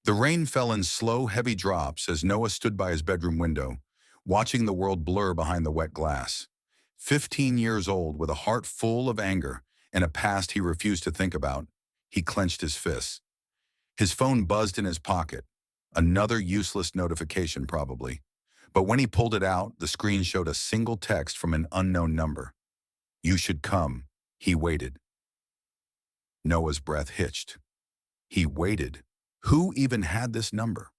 The rain fell in slow, heavy drops as Noah stood by his bedroom window, watching the world blur behind the wet glass. 15 years old, with a heart full of anger and a past he refused to think about, he clenched his fists. His phone buzzed in his pocket. Another useless notification, probably. But when he pulled it out, the screen showed a single text from an unknown number. "You should come." He waited. Noah's breath hitched. He waited. Who even had this number?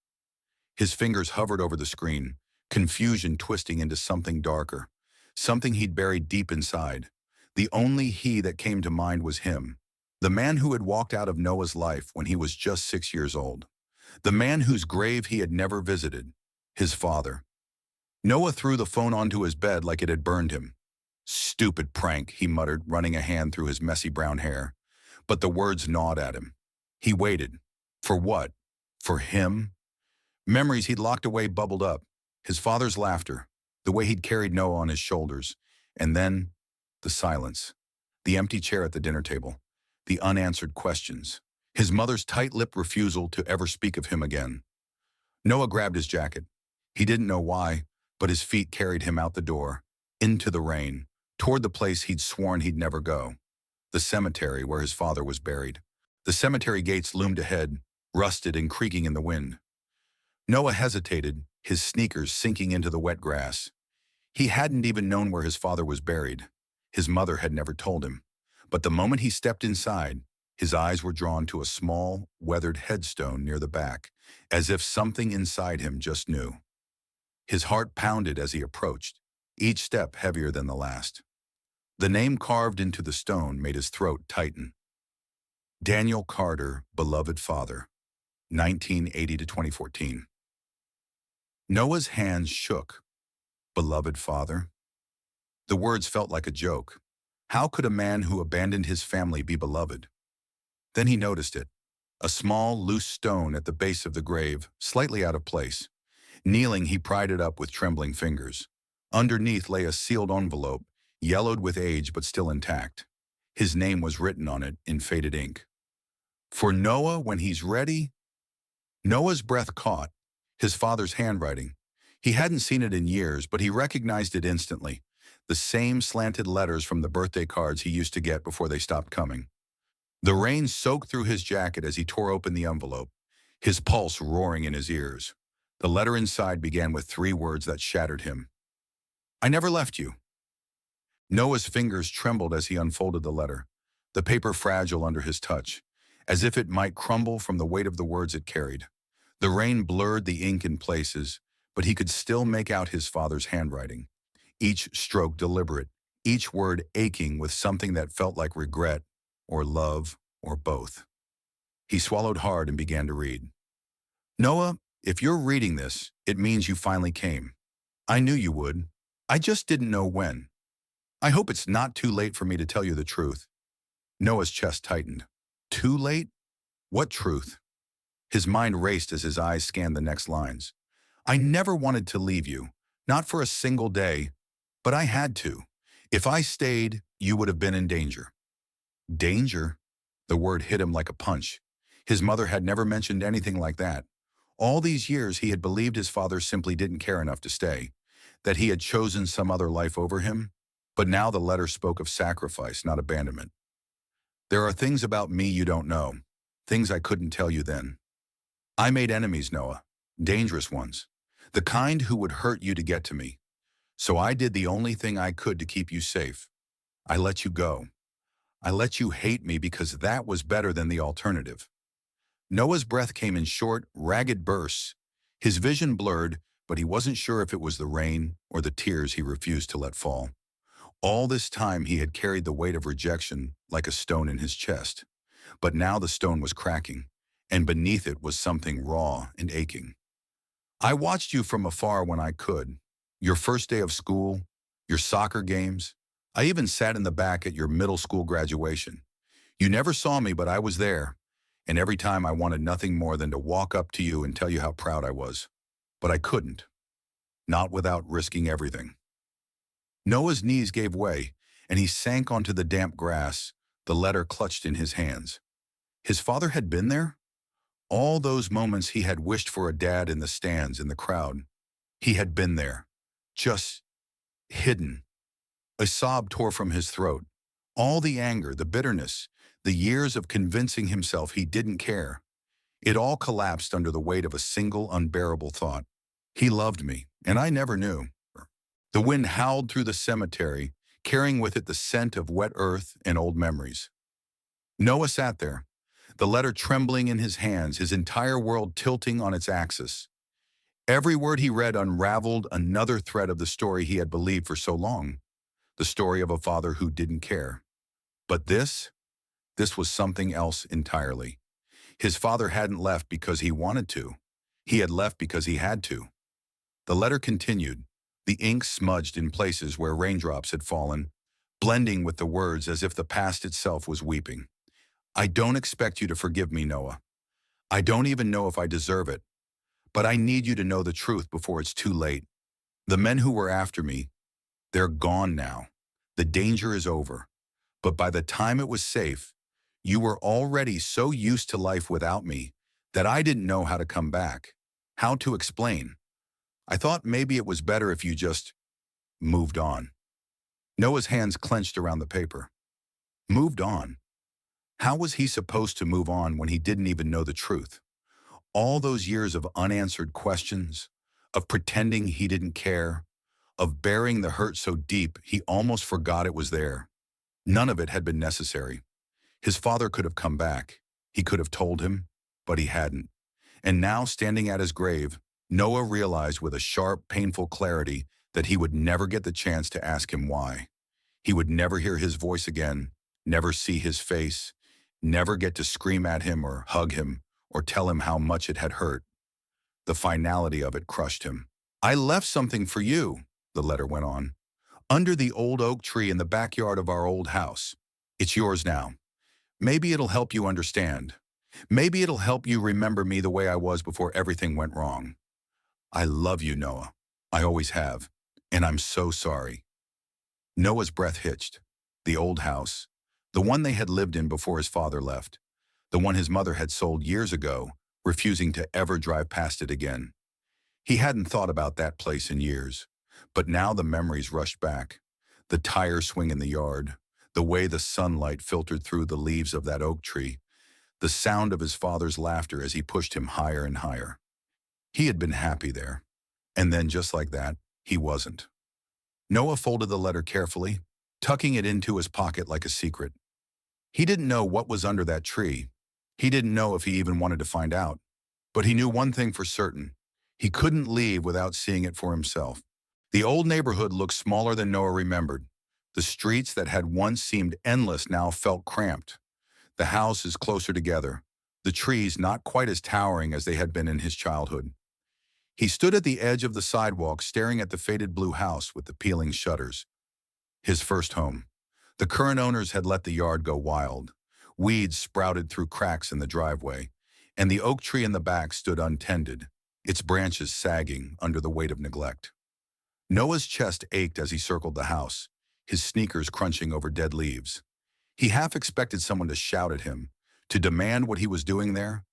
His fingers hovered over the screen, confusion twisting into something darker, something he'd buried deep inside. The only he that came to mind was him, the man who had walked out of Noah's life when he was just 6 years old, the man whose grave he had never visited, his father. Noah threw the phone onto his bed like it had burned him. "Stupid prank," he muttered, running a hand through his messy brown hair. But the words gnawed at him. He waited. For what? For him? Memories he'd locked away bubbled up. His father's laughter, the way he'd carried Noah on his shoulders, and then the silence, the empty chair at the dinner table, the unanswered questions, his mother's tight-lipped refusal to ever speak of him again. Noah grabbed his jacket. He didn't know why, but his feet carried him out the door, into the rain, toward the place he'd sworn he'd never go, the cemetery where his father was buried. The cemetery gates loomed ahead, rusted and creaking in the wind. Noah hesitated, his sneakers sinking into the wet grass. He hadn't even known where his father was buried. His mother had never told him. But the moment he stepped inside, his eyes were drawn to a small, weathered headstone near the back, as if something inside him just knew. His heart pounded as he approached, each step heavier than the last. The name carved into the stone made his throat tighten. Daniel Carter, beloved father, 1980 to 2014. Noah's hands shook. Beloved father? The words felt like a joke. How could a man who abandoned his family be beloved? Then he noticed it. A small, loose stone at the base of the grave, slightly out of place. Kneeling, he pried it up with trembling fingers. Underneath lay a sealed envelope, yellowed with age but still intact. His name was written on it in faded ink. For Noah when he's ready? Noah's breath caught. His father's handwriting. He hadn't seen it in years, but he recognized it instantly. The same slanted letters from the birthday cards he used to get before they stopped coming. The rain soaked through his jacket as he tore open the envelope, his pulse roaring in his ears. The letter inside began with 3 words that shattered him. "I never left you." Noah's fingers trembled as he unfolded the letter, the paper fragile under his touch, as if it might crumble from the weight of the words it carried. The rain blurred the ink in places, but he could still make out his father's handwriting, each stroke deliberate, each word aching with something that felt like regret, or love, or both. He swallowed hard and began to read. "Noah, if you're reading this, it means you finally came. I knew you would. I just didn't know when. I hope it's not too late for me to tell you the truth." Noah's chest tightened. Too late? What truth? His mind raced as his eyes scanned the next lines. "I never wanted to leave you, not for a single day, but I had to. If I stayed, you would have been in danger." Danger? The word hit him like a punch. His mother had never mentioned anything like that. All these years he had believed his father simply didn't care enough to stay, that he had chosen some other life over him. But now the letter spoke of sacrifice, not abandonment. "There are things about me you don't know, things I couldn't tell you then. I made enemies, Noah, dangerous ones, the kind who would hurt you to get to me. So I did the only thing I could to keep you safe. I let you go. I let you hate me because that was better than the alternative." Noah's breath came in short, ragged bursts. His vision blurred, but he wasn't sure if it was the rain or the tears he refused to let fall. All this time he had carried the weight of rejection like a stone in his chest. But now the stone was cracking, and beneath it was something raw and aching. "I watched you from afar when I could. Your first day of school, your soccer games. I even sat in the back at your middle school graduation. You never saw me, but I was there. And every time I wanted nothing more than to walk up to you and tell you how proud I was. But I couldn't. Not without risking everything." Noah's knees gave way, and he sank onto the damp grass, the letter clutched in his hands. His father had been there? All those moments he had wished for a dad in the stands, in the crowd. He had been there, just hidden. A sob tore from his throat. All the anger, the bitterness, the years of convincing himself he didn't care. It all collapsed under the weight of a single unbearable thought. He loved me, and I never knew. The wind howled through the cemetery, carrying with it the scent of wet earth and old memories. Noah sat there, the letter trembling in his hands, his entire world tilting on its axis. Every word he read unraveled another thread of the story he had believed for so long, the story of a father who didn't care. But this was something else entirely. His father hadn't left because he wanted to. He had left because he had to. The letter continued, the ink smudged in places where raindrops had fallen, blending with the words as if the past itself was weeping. I don't expect you to forgive me, Noah. I don't even know if I deserve it. But I need you to know the truth before it's too late. The men who were after me, they're gone now. The danger is over. But by the time it was safe, you were already so used to life without me that I didn't know how to come back, how to explain. I thought maybe it was better if you just moved on. Noah's hands clenched around the paper. Moved on? How was he supposed to move on when he didn't even know the truth? All those years of unanswered questions, of pretending he didn't care, of bearing the hurt so deep he almost forgot it was there. None of it had been necessary. His father could have come back. He could have told him, but he hadn't. And now, standing at his grave, Noah realized with a sharp, painful clarity that he would never get the chance to ask him why. He would never hear his voice again, never see his face, never get to scream at him or hug him or tell him how much it had hurt. The finality of it crushed him. I left something for you, the letter went on, under the old oak tree in the backyard of our old house. It's yours now. Maybe it'll help you understand. Maybe it'll help you remember me the way I was before everything went wrong. I love you, Noah. I always have. And I'm so sorry. Noah's breath hitched. The old house, the one they had lived in before his father left, the one his mother had sold years ago, refusing to ever drive past it again. He hadn't thought about that place in years, but now the memories rushed back. The tire swing in the yard, the way the sunlight filtered through the leaves of that oak tree, the sound of his father's laughter as he pushed him higher and higher. He had been happy there, and then just like that, he wasn't. Noah folded the letter carefully, tucking it into his pocket like a secret. He didn't know what was under that tree. He didn't know if he even wanted to find out. But he knew one thing for certain. He couldn't leave without seeing it for himself. The old neighborhood looked smaller than Noah remembered. The streets that had once seemed endless now felt cramped. The houses closer together, the trees not quite as towering as they had been in his childhood. He stood at the edge of the sidewalk staring at the faded blue house with the peeling shutters. His first home. The current owners had let the yard go wild. Weeds sprouted through cracks in the driveway, and the oak tree in the back stood untended, its branches sagging under the weight of neglect. Noah's chest ached as he circled the house, his sneakers crunching over dead leaves. He half expected someone to shout at him, to demand what he was doing there,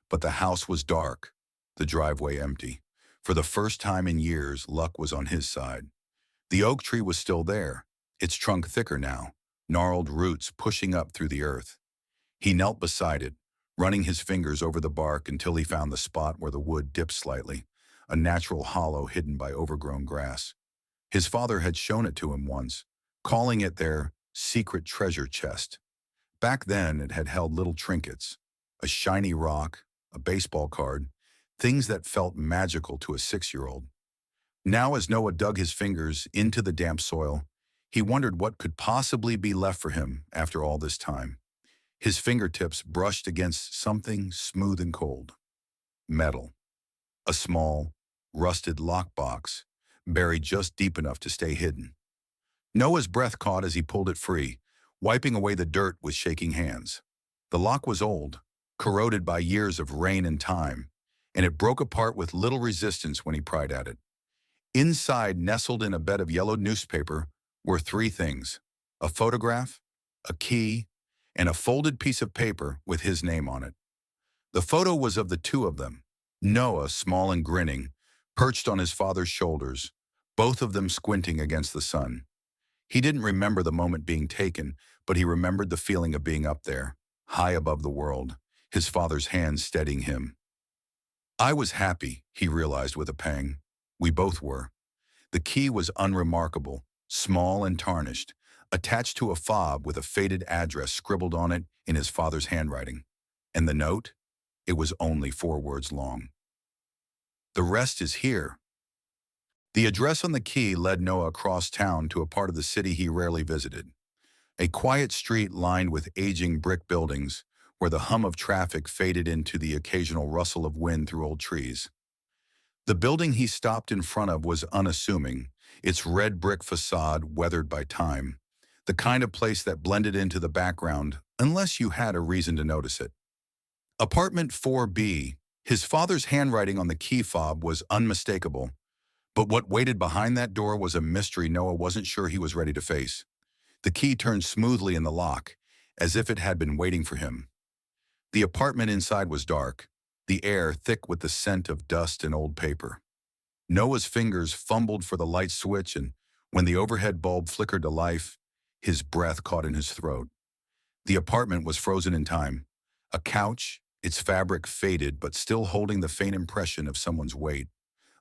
but the house was dark, the driveway empty. For the first time in years, luck was on his side. The oak tree was still there, its trunk thicker now, gnarled roots pushing up through the earth. He knelt beside it, running his fingers over the bark until he found the spot where the wood dipped slightly, a natural hollow hidden by overgrown grass. His father had shown it to him once, calling it their secret treasure chest. Back then, it had held little trinkets, a shiny rock, a baseball card, things that felt magical to a 6-year-old. Now, as Noah dug his fingers into the damp soil, he wondered what could possibly be left for him after all this time. His fingertips brushed against something smooth and cold. Metal. A small, rusted lockbox, buried just deep enough to stay hidden. Noah's breath caught as he pulled it free, wiping away the dirt with shaking hands. The lock was old, corroded by years of rain and time, and it broke apart with little resistance when he pried at it. Inside, nestled in a bed of yellowed newspaper, were 3 things: a photograph, a key, and a folded piece of paper with his name on it. The photo was of the two of them. Noah, small and grinning, perched on his father's shoulders, both of them squinting against the sun. He didn't remember the moment being taken, but he remembered the feeling of being up there, high above the world, his father's hands steadying him. I was happy, he realized with a pang. We both were. The key was unremarkable, small and tarnished, attached to a fob with a faded address scribbled on it in his father's handwriting. And the note? It was only 4 words long. The rest is here. The address on the key led Noah across town to a part of the city he rarely visited. A quiet street lined with aging brick buildings, where the hum of traffic faded into the occasional rustle of wind through old trees. The building he stopped in front of was unassuming, its red brick facade weathered by time, the kind of place that blended into the background unless you had a reason to notice it. Apartment 4B, his father's handwriting on the key fob was unmistakable, but what waited behind that door was a mystery Noah wasn't sure he was ready to face. The key turned smoothly in the lock, as if it had been waiting for him. The apartment inside was dark, the air thick with the scent of dust and old paper. Noah's fingers fumbled for the light switch, and when the overhead bulb flickered to life, his breath caught in his throat. The apartment was frozen in time. A couch, its fabric faded but still holding the faint impression of someone's weight.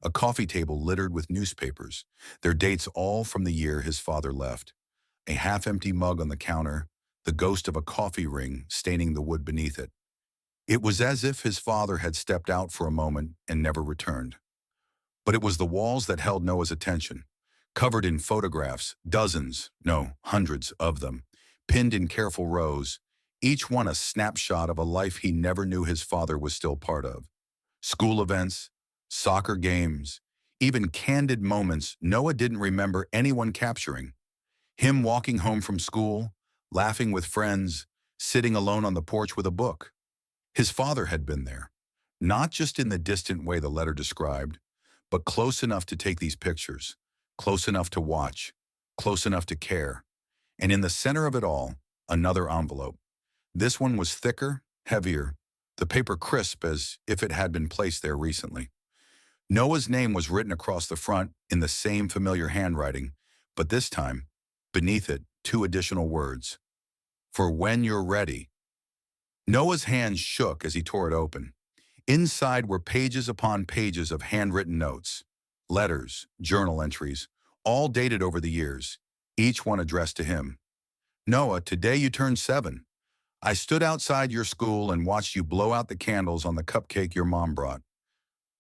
A coffee table littered with newspapers, their dates all from the year his father left. A half-empty mug on the counter, the ghost of a coffee ring staining the wood beneath it. It was as if his father had stepped out for a moment and never returned. But it was the walls that held Noah's attention, covered in photographs, dozens, no, hundreds of them, pinned in careful rows, each one a snapshot of a life he never knew his father was still part of. School events, soccer games, even candid moments Noah didn't remember anyone capturing. Him walking home from school, laughing with friends, sitting alone on the porch with a book. His father had been there, not just in the distant way the letter described, but close enough to take these pictures, close enough to watch, close enough to care. And in the center of it all, another envelope. This one was thicker, heavier, the paper crisp as if it had been placed there recently. Noah's name was written across the front in the same familiar handwriting, but this time, beneath it, 2 additional words. For when you're ready. Noah's hands shook as he tore it open. Inside were pages upon pages of handwritten notes, letters, journal entries, all dated over the years, each one addressed to him. Noah, today you turned 7. I stood outside your school and watched you blow out the candles on the cupcake your mom brought.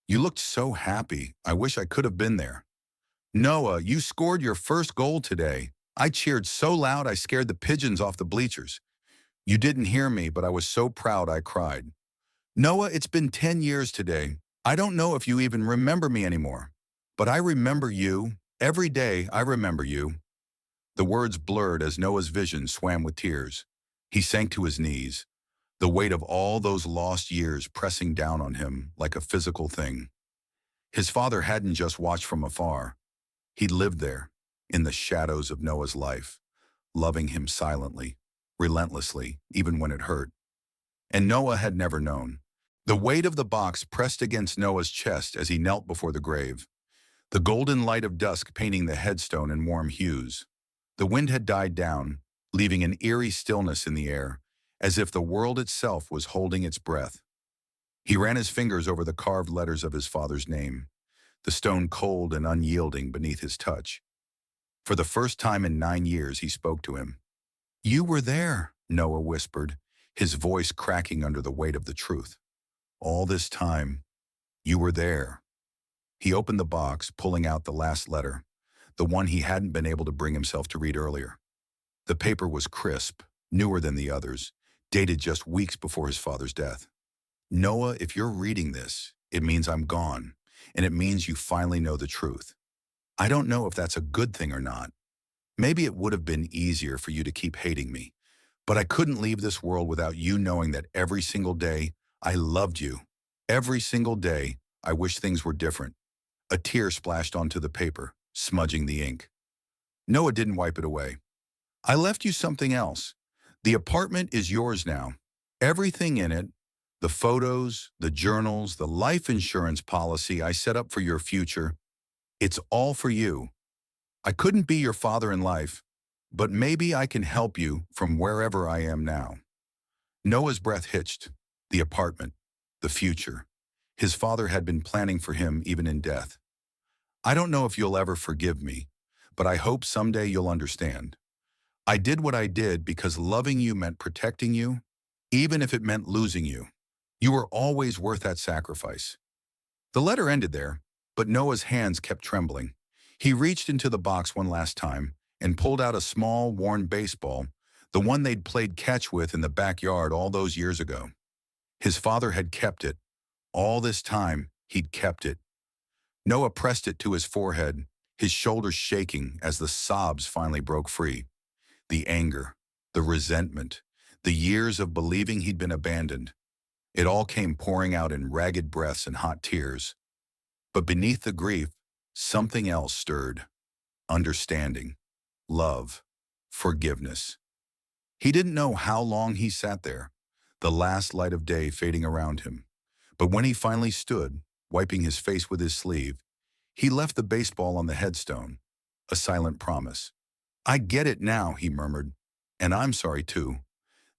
You looked so happy. I wish I could have been there. Noah, you scored your first goal today. I cheered so loud I scared the pigeons off the bleachers. You didn't hear me, but I was so proud I cried. Noah, it's been 10 years today. I don't know if you even remember me anymore. But I remember you. Every day I remember you. The words blurred as Noah's vision swam with tears. He sank to his knees, the weight of all those lost years pressing down on him like a physical thing. His father hadn't just watched from afar. He'd lived there, in the shadows of Noah's life, loving him silently, relentlessly, even when it hurt. And Noah had never known. The weight of the box pressed against Noah's chest as he knelt before the grave, the golden light of dusk painting the headstone in warm hues. The wind had died down, leaving an eerie stillness in the air, as if the world itself was holding its breath. He ran his fingers over the carved letters of his father's name, the stone cold and unyielding beneath his touch. For the first time in 9 years, he spoke to him. You were there, Noah whispered, his voice cracking under the weight of the truth. All this time, you were there. He opened the box, pulling out the last letter, the one he hadn't been able to bring himself to read earlier. The paper was crisp, newer than the others, dated just weeks before his father's death. Noah, if you're reading this, it means I'm gone, and it means you finally know the truth. I don't know if that's a good thing or not. Maybe it would have been easier for you to keep hating me, but I couldn't leave this world without you knowing that every single day I loved you. Every single day I wish things were different. A tear splashed onto the paper, smudging the ink. Noah didn't wipe it away. I left you something else. The apartment is yours now. Everything in it, The photos, the journals, the life insurance policy I set up for your future, it's all for you. I couldn't be your father in life, but maybe I can help you from wherever I am now. Noah's breath hitched. The apartment, the future. His father had been planning for him even in death. I don't know if you'll ever forgive me, but I hope someday you'll understand. I did what I did because loving you meant protecting you, even if it meant losing you. You were always worth that sacrifice. The letter ended there, but Noah's hands kept trembling. He reached into the box one last time and pulled out a small, worn baseball, the one they'd played catch with in the backyard all those years ago. His father had kept it. All this time, he'd kept it. Noah pressed it to his forehead, his shoulders shaking as the sobs finally broke free. The anger, the resentment, the years of believing he'd been abandoned. It all came pouring out in ragged breaths and hot tears. But beneath the grief, something else stirred. Understanding, love, forgiveness. He didn't know how long he sat there, the last light of day fading around him. But when he finally stood, wiping his face with his sleeve, he left the baseball on the headstone, a silent promise. I get it now, he murmured, and I'm sorry too.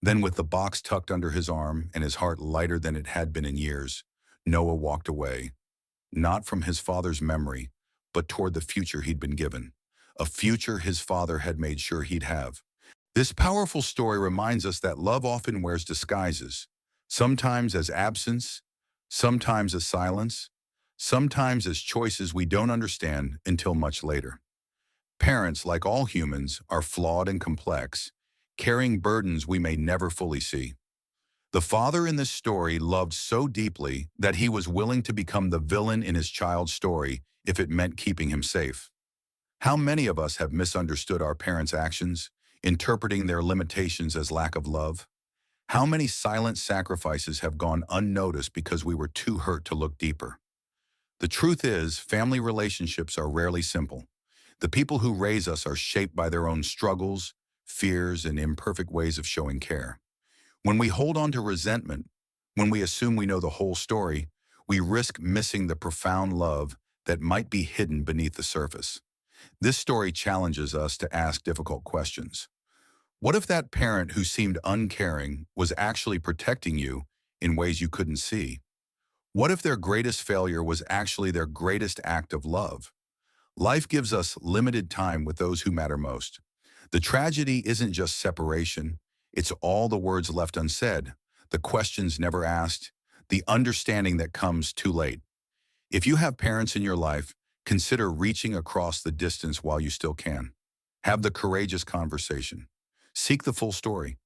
Then with the box tucked under his arm and his heart lighter than it had been in years, Noah walked away, not from his father's memory, but toward the future he'd been given, a future his father had made sure he'd have. This powerful story reminds us that love often wears disguises, sometimes as absence, sometimes as silence, sometimes as choices we don't understand until much later. Parents, like all humans, are flawed and complex, carrying burdens we may never fully see. The father in this story loved so deeply that he was willing to become the villain in his child's story if it meant keeping him safe. How many of us have misunderstood our parents' actions, interpreting their limitations as lack of love? How many silent sacrifices have gone unnoticed because we were too hurt to look deeper? The truth is, family relationships are rarely simple. The people who raise us are shaped by their own struggles, fears, and imperfect ways of showing care. When we hold on to resentment, when we assume we know the whole story, we risk missing the profound love that might be hidden beneath the surface. This story challenges us to ask difficult questions. What if that parent who seemed uncaring was actually protecting you in ways you couldn't see? What if their greatest failure was actually their greatest act of love? Life gives us limited time with those who matter most. The tragedy isn't just separation, it's all the words left unsaid, the questions never asked, the understanding that comes too late. If you have parents in your life, consider reaching across the distance while you still can. Have the courageous conversation. Seek the full story.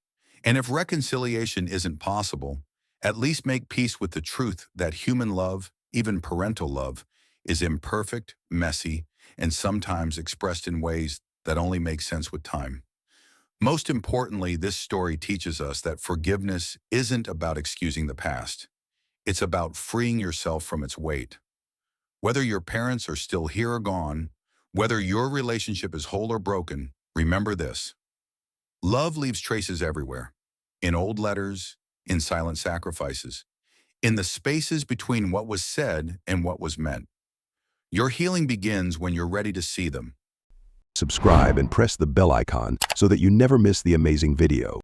And if reconciliation isn't possible, at least make peace with the truth that human love, even parental love, is imperfect, messy, and sometimes expressed in ways that only make sense with time. Most importantly, this story teaches us that forgiveness isn't about excusing the past. It's about freeing yourself from its weight. Whether your parents are still here or gone, whether your relationship is whole or broken, remember this. Love leaves traces everywhere. In old letters, in silent sacrifices, in the spaces between what was said and what was meant. Your healing begins when you're ready to see them. Subscribe and press the bell icon so that you never miss the amazing video.